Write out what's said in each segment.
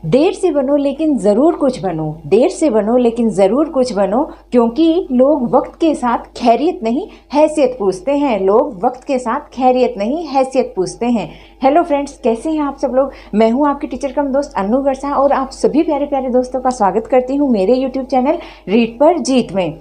देर से बनो लेकिन ज़रूर कुछ बनो, देर से बनो लेकिन ज़रूर कुछ बनो, क्योंकि लोग वक्त के साथ खैरियत नहीं हैसियत पूछते हैं। लोग वक्त के साथ खैरियत नहीं हैसियत पूछते हैं। हेलो फ्रेंड्स, कैसे हैं आप सब लोग। मैं हूं आपकी टीचर कम दोस्त अन्नू गरसा और आप सभी प्यारे प्यारे दोस्तों का स्वागत करती हूं मेरे यूट्यूब चैनल रीड पर जीत में।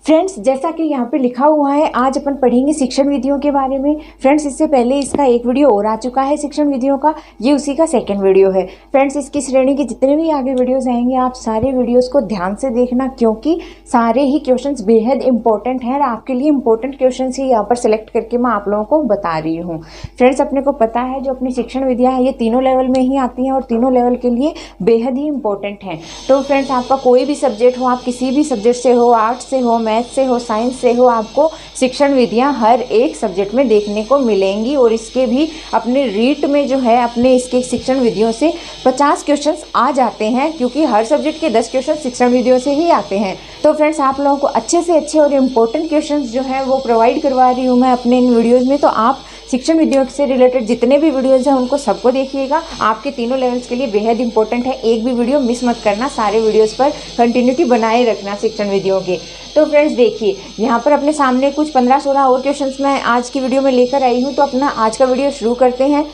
फ्रेंड्स, जैसा कि यहाँ पे लिखा हुआ है, आज अपन पढ़ेंगे शिक्षण विधियों के बारे में। फ्रेंड्स, इससे पहले इसका एक वीडियो और आ चुका है शिक्षण विधियों का, ये उसी का सेकंड वीडियो है। फ्रेंड्स, इसकी श्रेणी के जितने भी आगे वीडियोस आएंगे आप सारे वीडियोस को ध्यान से देखना, क्योंकि सारे ही क्वेश्चंस बेहद इंपॉर्टेंट हैं और आपके लिए इंपॉर्टेंट क्वेश्चंस ही यहाँ पर सेलेक्ट करके मैं आप लोगों को बता रही हूँ। फ्रेंड्स, अपने को पता है जो अपनी शिक्षण विधियाँ हैं ये तीनों लेवल में ही आती हैं और तीनों लेवल के लिए बेहद ही इंपॉर्टेंट हैं। तो फ्रेंड्स, आपका कोई भी सब्जेक्ट हो, आप किसी भी सब्जेक्ट से हो, आर्ट्स से हो, मैथ से हो, साइंस से हो, आपको शिक्षण विधियां हर एक सब्जेक्ट में देखने को मिलेंगी। और इसके भी अपने रीट में जो है अपने इसके शिक्षण विधियों से 50 क्वेश्चंस आ जाते हैं, क्योंकि हर सब्जेक्ट के 10 क्वेश्चन शिक्षण विधियों से ही आते हैं। तो फ्रेंड्स, आप लोगों को अच्छे से अच्छे और इम्पोर्टेंट क्वेश्चंस जो है वो प्रोवाइड करवा रही हूँ मैं अपने इन वीडियोज़ में। तो आप शिक्षण विधियों से रिलेटेड जितने भी वीडियोज़ हैं उनको सबको देखिएगा, आपके तीनों लेवल्स के लिए बेहद इंपॉर्टेंट है। एक भी वीडियो मिस मत करना, सारे वीडियोज़ पर कंटिन्यूटी बनाए रखना शिक्षण विधियों के। तो फ्रेंड्स, देखिए यहाँ पर अपने सामने कुछ 15-16 और क्वेश्चंस मैं आज की वीडियो में लेकर आई हूँ। तो अपना आज का वीडियो शुरू करते हैं।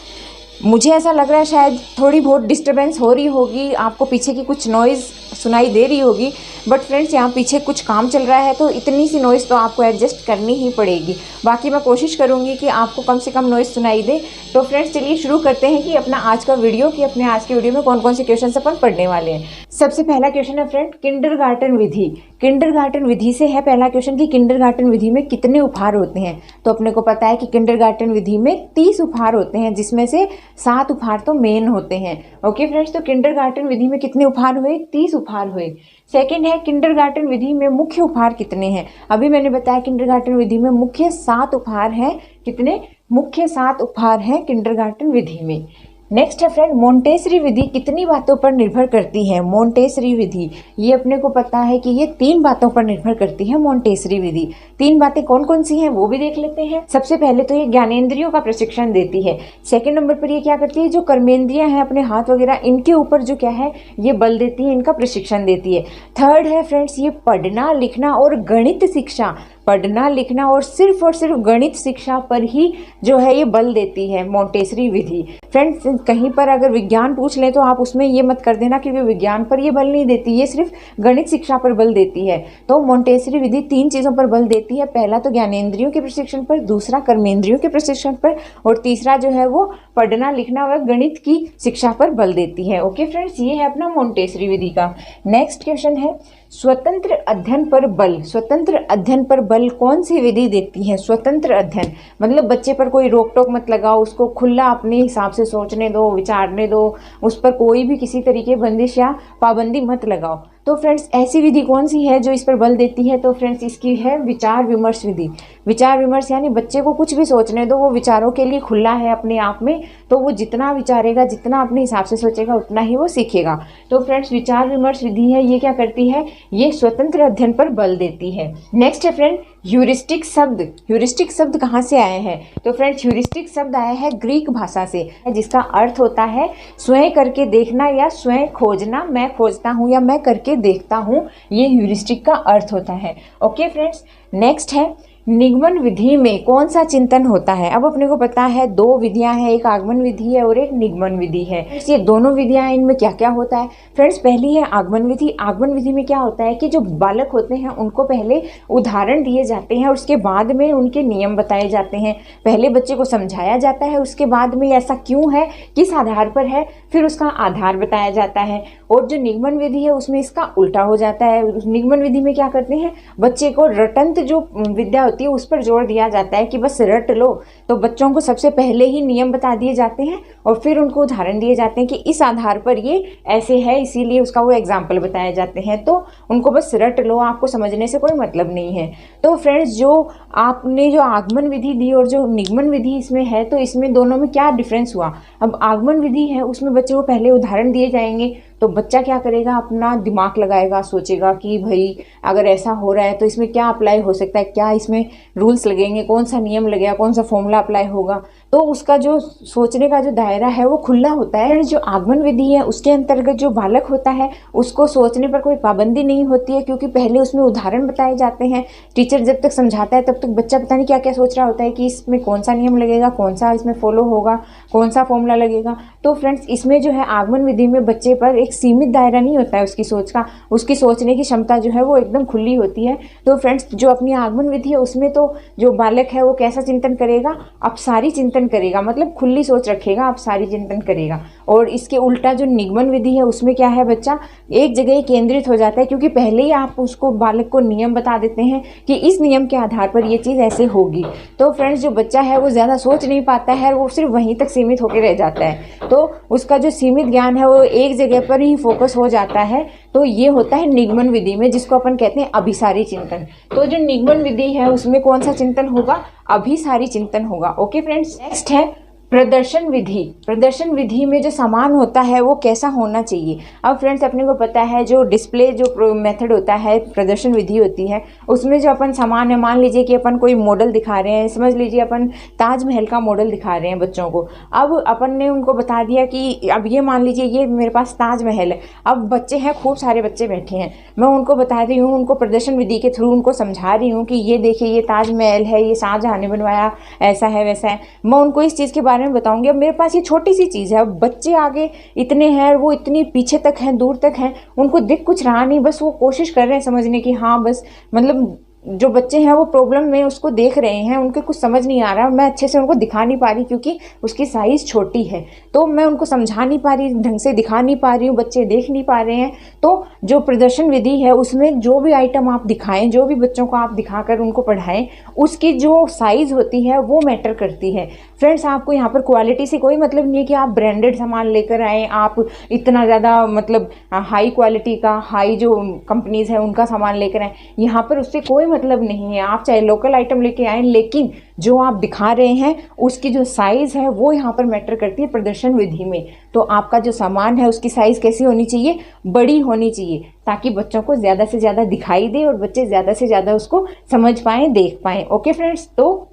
मुझे ऐसा लग रहा है शायद थोड़ी बहुत डिस्टर्बेंस हो रही होगी, आपको पीछे की कुछ नॉइज़ सुनाई दे रही होगी, बट फ्रेंड्स यहाँ पीछे कुछ काम चल रहा है तो इतनी सी नॉइज़ तो आपको एडजस्ट करनी ही पड़ेगी। बाकी मैं कोशिश करूँगी कि आपको कम से कम नॉइज़ सुनाई दे। तो फ्रेंड्स, चलिए शुरू करते हैं कि अपना आज का वीडियो कि अपने आज के वीडियो में कौन कौन से क्वेश्चन अपन पढ़ने वाले हैं। सबसे पहला क्वेश्चन है फ्रेंड, किंडरगार्टन विधि। किंडरगार्टन विधि से है पहला क्वेश्चन कि किंडरगार्टन विधि में कितने उपहार होते हैं। तो अपने को पता है कि किंडरगार्टन विधि में 30 उपहार होते हैं, जिसमें से 7 उपहार तो मेन होते हैं। ओके फ्रेंड्स, तो किंडरगार्टन विधि में कितने उपहार हुए? 30 उपहार हुए। सेकंड है, किंडरगार्टन विधि में मुख्य उपहार कितने हैं। अभी मैंने बताया किंडरगार्टन विधि में मुख्य 7 उपहार हैं। कितने? मुख्य 7 उपहार हैं किंडरगार्टन विधि में। नेक्स्ट है फ्रेंड, मोंटेसरी विधि कितनी बातों पर निर्भर करती है। मोंटेसरी विधि, ये अपने को पता है कि ये 3 बातों पर निर्भर करती है मोंटेसरी विधि। 3 बातें कौन कौन सी हैं वो भी देख लेते हैं। सबसे पहले तो ये ज्ञानेंद्रियों का प्रशिक्षण देती है। सेकंड नंबर पर ये क्या करती है, जो कर्मेंद्रियां हैं अपने हाथ वगैरह, इनके ऊपर जो क्या है ये बल देती है, इनका प्रशिक्षण देती है। थर्ड है फ्रेंड्स, ये पढ़ना लिखना और गणित शिक्षा, पढ़ना लिखना और सिर्फ गणित शिक्षा पर ही जो है ये बल देती है मोंटेसरी विधि। फ्रेंड्स, कहीं पर अगर विज्ञान पूछ लें तो आप उसमें ये मत कर देना क्योंकि विज्ञान पर ये बल नहीं देती, ये सिर्फ गणित शिक्षा पर बल देती है। तो मोंटेसरी विधि 3 चीज़ों पर बल देती है। पहला तो ज्ञानेंद्रियों के प्रशिक्षण पर, दूसरा कर्मेंद्रियों के प्रशिक्षण पर, और तीसरा जो है वो पढ़ना लिखना व गणित की शिक्षा पर बल देती है। ओके फ्रेंड्स, ये है अपना मोंटेसरी विधि का। नेक्स्ट क्वेश्चन है, स्वतंत्र अध्ययन पर बल। स्वतंत्र अध्ययन पर बल कौन सी विधि देती है? स्वतंत्र अध्ययन मतलब बच्चे पर कोई रोक टोक मत लगाओ, उसको खुला अपने हिसाब से सोचने दो, विचारने दो, उस पर कोई भी किसी तरीके बंदिश या पाबंदी मत लगाओ। तो फ्रेंड्स, ऐसी विधि कौन सी है जो इस पर बल देती है? तो फ्रेंड्स, इसकी है विचार विमर्श विधि। विचार विमर्श यानी बच्चे को कुछ भी सोचने दो, वो विचारों के लिए खुला है अपने आप में, तो वो जितना विचारेगा, जितना अपने हिसाब से सोचेगा, उतना ही वो सीखेगा। तो फ्रेंड्स, विचार विमर्श विधि है, ये क्या करती है, ये स्वतंत्र अध्ययन पर बल देती है। नेक्स्ट है फ्रेंड, ह्यूरिस्टिक शब्द। ह्यूरिस्टिक शब्द कहाँ से आए हैं? तो फ्रेंड्स, ह्यूरिस्टिक शब्द आया है ग्रीक भाषा से, जिसका अर्थ होता है स्वयं करके देखना या स्वयं खोजना। मैं खोजता हूँ या मैं करके देखता हूँ, ये ह्यूरिस्टिक का अर्थ होता है। ओके फ्रेंड्स, नेक्स्ट है, निगमन विधि में कौन सा चिंतन होता है। अब अपने को पता है 2 विधियां हैं, एक आगमन विधि है और एक निगमन विधि है। ये दोनों विधियां, इनमें क्या क्या होता है? फ्रेंड्स, पहली है आगमन विधि। आगमन विधि में क्या होता है कि जो बालक होते हैं उनको पहले उदाहरण दिए जाते हैं और उसके बाद में उनके नियम बताए जाते हैं। पहले बच्चे को समझाया जाता है, उसके बाद में ऐसा क्यों है, किस आधार पर है, फिर उसका आधार बताया जाता है। और जो निगमन विधि है उसमें इसका उल्टा हो जाता है। निगमन विधि में क्या करते हैं, बच्चे को रटंत जो विद्या होती है उस पर जोर दिया जाता है कि बस रट लो। तो बच्चों को सबसे पहले ही नियम बता दिए जाते हैं और फिर उनको उदाहरण दिए जाते हैं कि इस आधार पर ये ऐसे है, इसीलिए उसका वो एग्जाम्पल बताए जाते हैं। तो उनको बस रट लो, आपको समझने से कोई मतलब नहीं है। तो फ्रेंड्स, जो आपने जो आगमन विधि दी और जो निगमन विधि इसमें है, तो इसमें दोनों में क्या डिफरेंस हुआ? अब आगमन विधि है उसमें बच्चे को पहले उदाहरण दिए जाएंगे, तो बच्चा क्या करेगा, अपना दिमाग लगाएगा, सोचेगा कि भाई अगर ऐसा हो रहा है तो इसमें क्या अप्लाई हो सकता है, क्या इसमें रूल्स लगेंगे, कौन सा नियम लगेगा, कौन सा फॉर्मूला अप्लाई होगा। तो उसका जो सोचने का जो दायरा है वो खुला होता है। जो आगमन विधि है उसके अंतर्गत जो बालक होता है उसको सोचने पर कोई पाबंदी नहीं होती है, क्योंकि पहले उसमें उदाहरण बताए जाते हैं। टीचर जब तक समझाता है तब तक बच्चा पता नहीं क्या क्या सोच रहा होता है कि इसमें कौन सा नियम लगेगा, कौन सा इसमें फॉलो होगा, कौन सा फॉर्मूला लगेगा। तो फ्रेंड्स इसमें जो है आगमन विधि में बच्चे पर एक सीमित दायरा नहीं होता है उसकी सोच का, उसकी सोचने की क्षमता जो है वो एकदम खुली होती है। तो फ्रेंड्स जो अपनी आगमन विधि है उसमें तो जो बालक है वो कैसा चिंतन करेगा, अपसारी चिंतन करेगा, मतलब खुली सोच रखेगा, अपसारी चिंतन करेगा। और इसके उल्टा जो निगमन विधि है उसमें क्या है, बच्चा एक जगह ही केंद्रित हो जाता है, क्योंकि पहले ही आप उसको बालक को नियम बता देते हैं कि इस नियम के आधार पर ये चीज़ ऐसे होगी। तो फ्रेंड्स जो बच्चा है वो ज़्यादा सोच नहीं पाता है, वो सिर्फ वहीं तक सीमित होकर रह जाता है। तो उसका जो सीमित ज्ञान है वो एक जगह पर ही फोकस हो जाता है। तो ये होता है निगमन विधि में, जिसको अपन कहते हैं अभिसारी चिंतन। तो जो निगमन विधि है उसमें कौन सा चिंतन होगा, अभिसारी चिंतन होगा। ओके फ्रेंड्स, नेक्स्ट है प्रदर्शन विधि। प्रदर्शन विधि में जो सामान होता है वो कैसा होना चाहिए। अब फ्रेंड्स अपने को पता है जो डिस्प्ले जो मेथड होता है, प्रदर्शन विधि होती है, उसमें जो अपन सामान है, मान लीजिए कि अपन कोई मॉडल दिखा रहे हैं, समझ लीजिए अपन ताजमहल का मॉडल दिखा रहे हैं बच्चों को। अब अपन ने उनको बता दिया कि अब ये मान लीजिए ये मेरे पास ताजमहल है। अब बच्चे हैं, खूब सारे बच्चे बैठे हैं, मैं उनको बता रही हूँ, उनको प्रदर्शन विधि के थ्रू उनको समझा रही हूँ कि ये देखिए ये ताजमहल है, ये शाहजहां ने बनवाया, ऐसा है वैसा है। मैं उनको इस चीज़ के बारे में बताऊंगी। अब मेरे पास ये छोटी सी चीज़ है, अब बच्चे आगे इतने हैं, वो इतनी पीछे तक हैं, दूर तक हैं, उनको दिख कुछ रहा नहीं, बस वो कोशिश कर रहे हैं समझने की। हाँ बस मतलब जो बच्चे हैं वो प्रॉब्लम में उसको देख रहे हैं, उनके कुछ समझ नहीं आ रहा, मैं अच्छे से उनको दिखा नहीं पा रही क्योंकि उसकी साइज़ छोटी है। तो मैं उनको समझा नहीं पा रही, ढंग से दिखा नहीं पा रही हूँ, बच्चे देख नहीं पा रहे हैं। तो जो प्रदर्शन विधि है उसमें जो भी आइटम आप दिखाएं, जो भी बच्चों को आप दिखाकर उनको पढ़ाएं, उसकी जो साइज़ होती है वो मैटर करती है। फ्रेंड्स आपको यहाँ पर क्वालिटी से कोई मतलब नहीं है कि आप ब्रांडेड सामान लेकर आएँ, आप इतना ज़्यादा मतलब हाई क्वालिटी का, हाई जो कंपनीज़ हैं उनका सामान लेकर आएँ, यहाँ पर उससे कोई मतलब नहीं है। आप चाहे लोकल आइटम लेके आएँ, लेकिन जो आप दिखा रहे हैं उसकी जो साइज़ है वो यहाँ पर मैटर करती है प्रदर्शन विधि में। तो आपका जो सामान है उसकी साइज़ कैसी होनी चाहिए, बड़ी होनी चाहिए, ताकि बच्चों को ज़्यादा से ज़्यादा दिखाई दे और बच्चे ज़्यादा से ज़्यादा उसको समझ पाएँ, देख पाएँ। ओके फ्रेंड्स, तो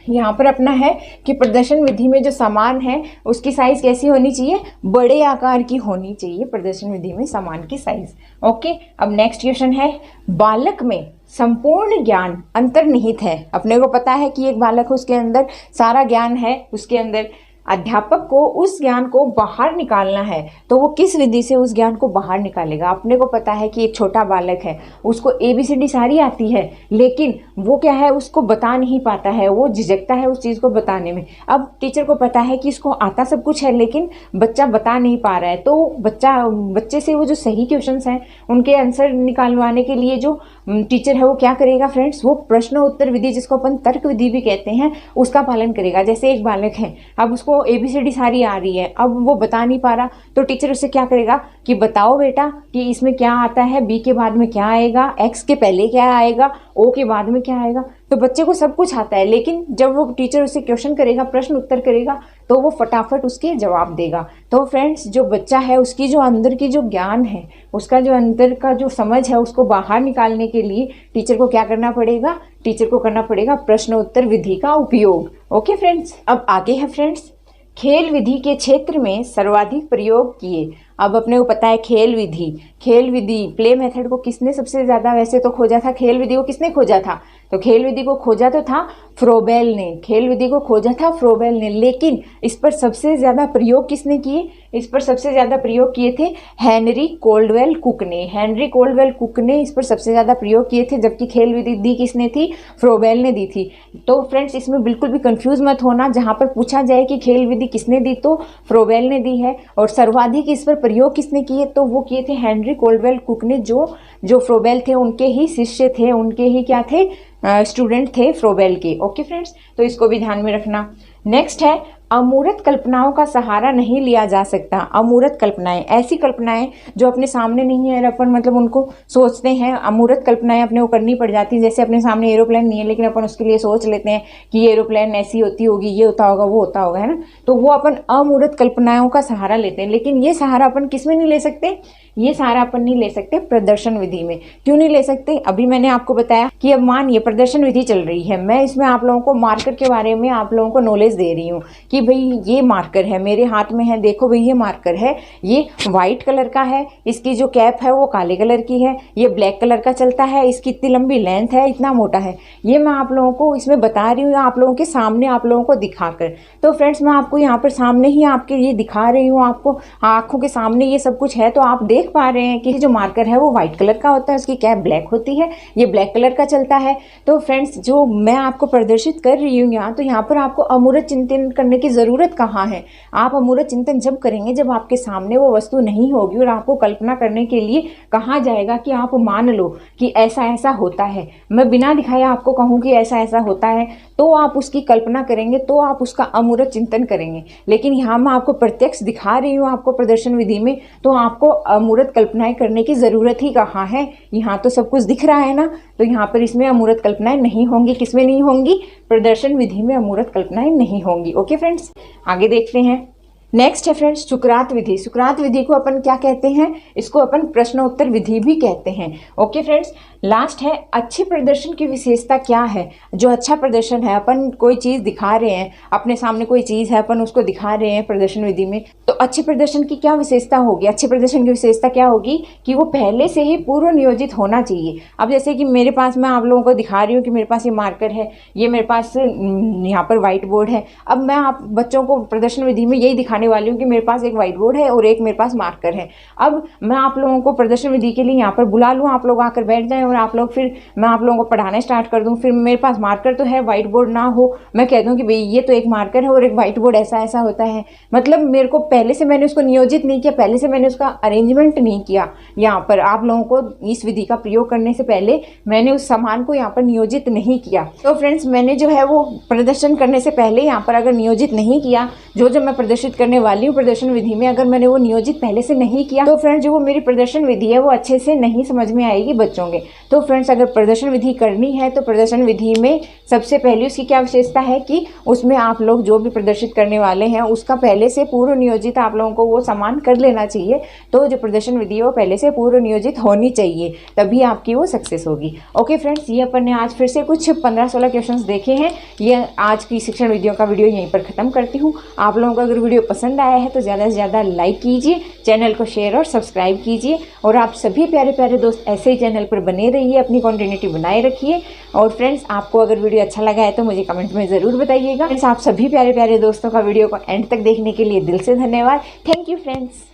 यहाँ पर अपना है कि प्रदर्शन विधि में जो सामान है उसकी साइज कैसी होनी चाहिए, बड़े आकार की होनी चाहिए प्रदर्शन विधि में सामान की साइज। ओके, अब नेक्स्ट क्वेश्चन है, बालक में संपूर्ण ज्ञान अंतर्निहित है। अपने को पता है कि एक बालक है, उसके अंदर सारा ज्ञान है, उसके अंदर अध्यापक को उस ज्ञान को बाहर निकालना है, तो वो किस विधि से उस ज्ञान को बाहर निकालेगा। अपने को पता है कि एक छोटा बालक है, उसको ABCD सारी आती है, लेकिन वो क्या है, उसको बता नहीं पाता है, वो झिझकता है उस चीज़ को बताने में। अब टीचर को पता है कि इसको आता सब कुछ है, लेकिन बच्चा बता नहीं पा रहा है। तो बच्चे से वो जो सही क्वेश्चंस हैं उनके आंसर निकालवाने के लिए जो टीचर है वो क्या करेगा फ्रेंड्स, वो प्रश्न उत्तर विधि, जिसको अपन तर्क विधि भी कहते हैं, उसका पालन करेगा। जैसे एक बालक है, अब उसको ABCD सारी आ रही है, अब वो बता नहीं पा रहा, तो टीचर उससे क्या करेगा कि बताओ बेटा कि इसमें क्या आता है, B के बाद में क्या आएगा, X के पहले क्या आएगा, O के बाद में क्या आएगा। तो बच्चे को सब कुछ आता है, लेकिन जब वो टीचर उससे क्वेश्चन करेगा, प्रश्न उत्तर करेगा, तो वो फटाफट उसके जवाब देगा। तो फ्रेंड्स जो बच्चा है उसकी जो अंदर की जो ज्ञान है, उसका जो अंदर का जो समझ है, उसको बाहर निकालने के लिए टीचर को क्या करना पड़ेगा, टीचर को करना पड़ेगा प्रश्न उत्तर विधि का उपयोग। ओके फ्रेंड्स, अब आगे है फ्रेंड्स, खेल विधि के क्षेत्र में सर्वाधिक प्रयोग किए। अब अपने को पता है खेल विधि प्ले मेथड को किसने सबसे ज़्यादा वैसे तो खोजा था, खेल विधि को किसने खोजा था, तो खेल विधि को खोजा तो था फ्रोबेल ने, खेल विधि को खोजा था फ्रोबेल ने, लेकिन इस पर सबसे ज़्यादा प्रयोग किसने किए, इस पर सबसे ज़्यादा प्रयोग किए थे हेनरी कोल्डवेल कुक ने। हेनरी कोल्डवेल कुक ने इस पर सबसे ज़्यादा प्रयोग किए थे, जबकि खेल विधि दी किसने थी, फ्रोबेल ने दी थी। तो फ्रेंड्स इसमें बिल्कुल भी कंफ्यूज मत होना, जहाँ पर पूछा जाए कि खेल विधि किसने दी तो फ्रोबेल ने दी है, और सर्वाधिक इस पर प्रयोग किसने किए, तो वो किए थे हेनरी कोल्डवेल कुक ने, जो फ्रोबेल थे उनके ही शिष्य थे, उनके ही क्या थे, स्टूडेंट थे फ्रोबेल के। ओके फ्रेंड्स, तो इसको भी ध्यान में रखना। नेक्स्ट है अमूर्त कल्पनाओं का सहारा नहीं लिया जा सकता। अमूर्त कल्पनाएं, ऐसी कल्पनाएं जो अपने सामने नहीं है और अपन मतलब उनको सोचते हैं। अमूर्त कल्पनाएं अपने को करनी पड़ जाती है। जैसे अपने सामने एरोप्लेन नहीं है लेकिन अपन उसके लिए सोच लेते हैं कि ये एरोप्लेन ऐसी होती होगी, ये होता होगा, वो होता होगा, है ना। तो वो अपन अमूर्त कल्पनाओं का सहारा लेते हैं। लेकिन ये सहारा अपन किस में नहीं ले सकते? ये सहारा अपन नहीं ले सकते प्रदर्शन विधि में। क्यों नहीं ले सकते? अभी मैंने आपको बताया कि अब मानिए प्रदर्शन विधि चल रही है, मैं इसमें आप लोगों को मार्कर के बारे में आप लोगों को नॉलेज दे रही हूँ कि भाई ये मार्कर है, मेरे हाथ में है, देखो भाई ये मार्कर है, ये व्हाइट कलर का है, इसकी जो कैप है वो काले कलर की है, ये ब्लैक कलर का चलता है, इसकी इतनी लंबी लेंथ है, इतना मोटा है। ये मैं आप लोगों को इसमें बता रही हूँ, आप लोगों के सामने आप लोगों को दिखाकर। तो फ्रेंड्स मैं आपको यहाँ पर सामने ही आपके ये दिखा रही हूँ, आपको आंखों के सामने ये सब कुछ है। तो आप देख पा रहे हैं कि जो मार्कर है वो व्हाइट कलर का होता है, उसकी कैप ब्लैक होती है, ये ब्लैक कलर का चलता है। तो फ्रेंड्स जो मैं आपको प्रदर्शित कर रही हूँ यहाँ, तो यहाँ पर आपको अमूर्त चिंतन करने की ज़रूरत कहाँ है। आप अमूर्त चिंतन जब करेंगे जब आपके सामने वो वस्तु नहीं होगी और आपको कल्पना करने के लिए कहा जाएगा कि आप मान लो कि ऐसा ऐसा होता है। मैं बिना दिखाए आपको कहूँ कि ऐसा ऐसा होता है तो आप उसकी कल्पना करेंगे, तो आप उसका अमूर्त चिंतन करेंगे। लेकिन यहाँ मैं आपको प्रत्यक्ष दिखा रही हूँ आपको प्रदर्शन विधि में, तो आपको अमूर्त कल्पनाएं करने की ज़रूरत ही कहाँ है। यहाँ तो सब कुछ दिख रहा है ना, तो यहाँ पर इसमें अमूर्त कल्पनाएं नहीं होंगी। किसमें नहीं होंगी? प्रदर्शन विधि में अमूर्त कल्पनाएं नहीं होंगी। ओके फ्रेंड्स, आगे देखते हैं। नेक्स्ट है फ्रेंड्स सुकरात विधि। सुकरात विधि को अपन क्या कहते हैं? इसको अपन प्रश्नोत्तर विधि भी कहते हैं। ओके फ्रेंड्स, लास्ट है अच्छे प्रदर्शन की विशेषता क्या है। जो अच्छा प्रदर्शन है, अपन कोई चीज़ दिखा रहे हैं, अपने सामने कोई चीज़ है, अपन उसको दिखा रहे हैं प्रदर्शन विधि में, तो अच्छे प्रदर्शन की क्या विशेषता होगी? अच्छे प्रदर्शन की विशेषता क्या होगी कि वो पहले से ही पूर्व नियोजित होना चाहिए। अब जैसे कि मेरे पास, मैं आप लोगों को दिखा रही हूँ कि मेरे पास ये मार्कर है, ये मेरे पास यहाँ पर व्हाइट बोर्ड है। अब मैं आप बच्चों को प्रदर्शन विधि में यही दिखाने वाली हूँ कि मेरे पास एक व्हाइट बोर्ड है और एक मेरे पास मार्कर है। अब मैं आप लोगों को प्रदर्शन विधि के लिए यहाँ पर बुला लूँ, आप लोग आकर बैठ जाएं और आप लोग, फिर मैं आप लोगों को पढ़ाना स्टार्ट कर दूँ। फिर मेरे पास मार्कर तो है, व्हाइट बोर्ड ना हो, मैं कह दूँ कि भाई ये तो एक मार्कर है और एक व्हाइट बोर्ड, ऐसा ऐसा होता है। मतलब मेरे को पहले से मैंने उसको नियोजित नहीं किया, पहले से मैंने उसका अरेंजमेंट नहीं किया। यहाँ पर आप लोगों को इस विधि का प्रयोग करने से पहले मैंने उस सामान को यहाँ पर नियोजित नहीं किया। तो फ्रेंड्स मैंने जो है वो प्रदर्शन करने से पहले यहाँ पर अगर नियोजित नहीं किया, जो मैं प्रदर्शित करने वाली हूँ प्रदर्शन विधि में, अगर मैंने वो नियोजित पहले से नहीं किया, तो फ्रेंड्स जो वो मेरी प्रदर्शन विधि है वो अच्छे से नहीं समझ में आएगी बच्चों के। तो फ्रेंड्स अगर प्रदर्शन विधि करनी है तो प्रदर्शन विधि में सबसे पहले उसकी क्या विशेषता है कि उसमें आप लोग जो भी प्रदर्शित करने वाले हैं उसका पहले से पूर्व नियोजित आप लोगों को वो सामान कर लेना चाहिए। तो जो प्रदर्शन विधि है वो पहले से पूर्व नियोजित होनी चाहिए, तभी आपकी वो सक्सेस होगी। ओके फ्रेंड्स, ये अपन ने आज फिर से कुछ 15-16 क्वेश्चंस देखे हैं। ये आज की शिक्षण वीडियो का वीडियो यहीं पर ख़त्म करती हूँ। आप लोगों को अगर वीडियो पसंद आया है तो ज़्यादा से ज़्यादा लाइक कीजिए, चैनल को शेयर और सब्सक्राइब कीजिए, और आप सभी प्यारे प्यारे दोस्त ऐसे ही चैनल पर बने रहिए, अपनी कंटिन्यूटी बनाए रखिए। और फ्रेंड्स आपको अगर वीडियो अच्छा लगा है तो मुझे कमेंट में ज़रूर बताइएगा। फ्रेंड्स आप सभी प्यारे प्यारे दोस्तों का वीडियो को एंड तक देखने के लिए दिल से धन्यवाद। Thank you friends.